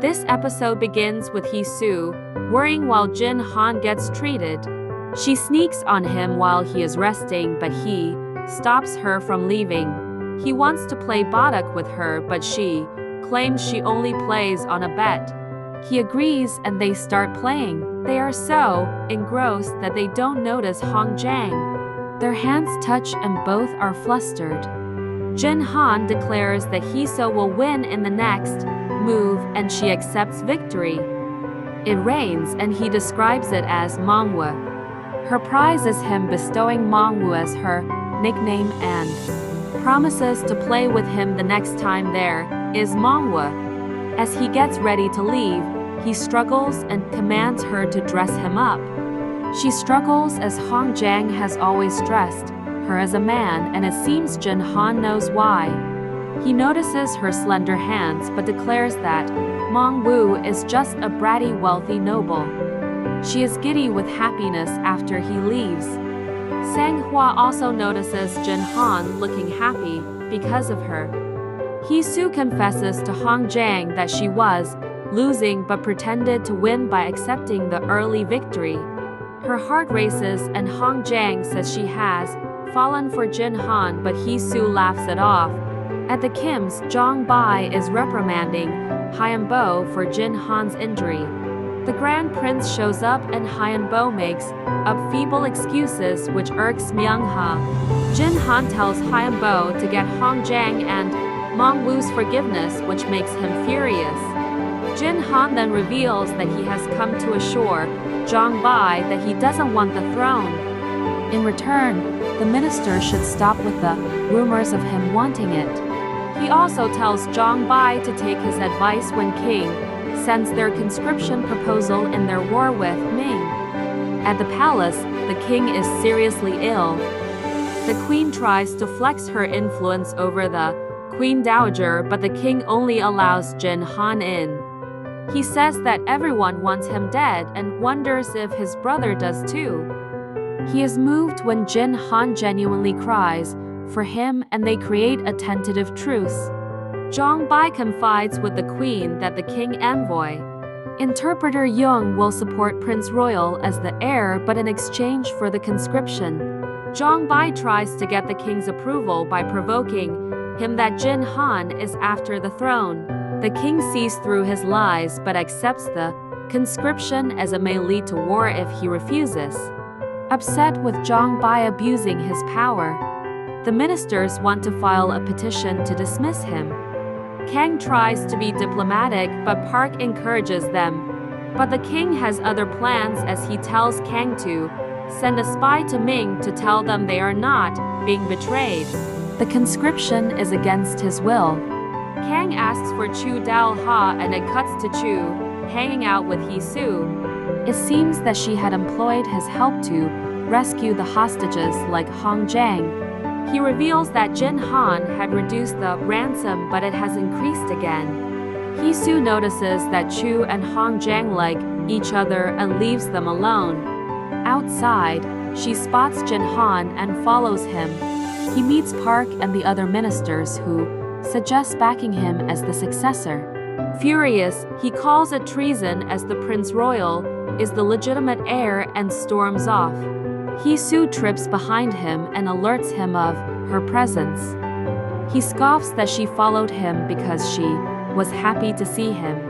This episode begins with Hee Soo worrying while Jin Han gets treated. She sneaks on him while he is resting, but he stops her from leaving. He wants to play baduk with her, but she claims she only plays on a bet. He agrees and they start playing. They are so engrossed that they don't notice Hong Jiang. Their hands touch and both are flustered. Jin Han declares that Hee Soo will win in the next move and she accepts victory. It rains and he describes it as Mongwu. Her prize is him bestowing Mongwu as her nickname and promises to play with him the next time there is Mongwu. As he gets ready to leave, he struggles and commands her to dress him up. She struggles as Hong Jiang has always dressed her as a man, and it seems Jin Han knows why. He notices her slender hands but declares that Mongwu is just a bratty wealthy noble. She is giddy with happiness after he leaves. Sang Hua also notices Jin Han looking happy because of her. Hee Soo confesses to Hong Jiang that she was losing but pretended to win by accepting the early victory. Her heart races and Hong Jiang says she has fallen for Jin Han, but Hee Soo laughs it off. At the Kims, Zhang Bai is reprimanding Hyan Bo for Jin Han's injury. The Grand Prince shows up and Hyan Bo makes up feeble excuses which irks Myung Ha. Jin Han tells Hyan Bo to get Hong Jiang and Mongwu's forgiveness, which makes him furious. Jin Han then reveals that he has come to assure Zhang Bai that he doesn't want the throne. In return, the minister should stop with the rumors of him wanting it. He also tells Zhang Bai to take his advice when King sends their conscription proposal in their war with Ming. At the palace, the king is seriously ill. The queen tries to flex her influence over the queen dowager, but the king only allows Jin Han in. He says that everyone wants him dead and wonders if his brother does too. He is moved when Jin Han genuinely cries for him and they create a tentative truce. Zhang Bai confides with the queen that the king envoy, interpreter Yung, will support Prince Royal as the heir, but in exchange for the conscription. Zhang Bai tries to get the king's approval by provoking him that Jin Han is after the throne. The king sees through his lies but accepts the conscription as it may lead to war if he refuses. Upset with Zhang Bai abusing his power, the ministers want to file a petition to dismiss him. Kang tries to be diplomatic, but Park encourages them. But the king has other plans as he tells Kang to send a spy to Ming to tell them they are not being betrayed. The conscription is against his will. Kang asks for Chu Dao Ha and it cuts to Chu hanging out with Hee Soo. It seems that she had employed his help to rescue the hostages like Hong Jiang. He reveals that Jin Han had reduced the ransom, but it has increased again. Hee Soo notices that Chu and Hong Jiang like each other and leaves them alone. Outside, she spots Jin Han and follows him. He meets Park and the other ministers who suggest backing him as the successor. Furious, he calls it treason as the Prince Royal is the legitimate heir and storms off. Hee Soo trips behind him and alerts him of her presence. He scoffs that she followed him because she was happy to see him.